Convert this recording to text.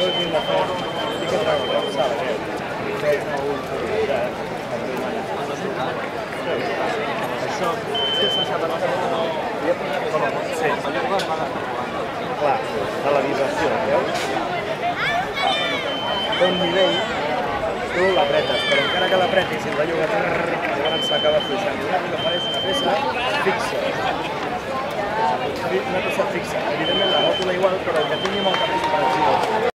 no tinc la fe, dic que trau la sala, això, és que s'ha sabat sí, clar, de la vibració, veus? Té un nivell, tu l'apretes, però encara que l'apretis i el belluga llavors s'acaba fluixant. El que fa és una peça fixa. Una peça fixa. Evidentment la ròtula igual, però el que tingui molta més pressió.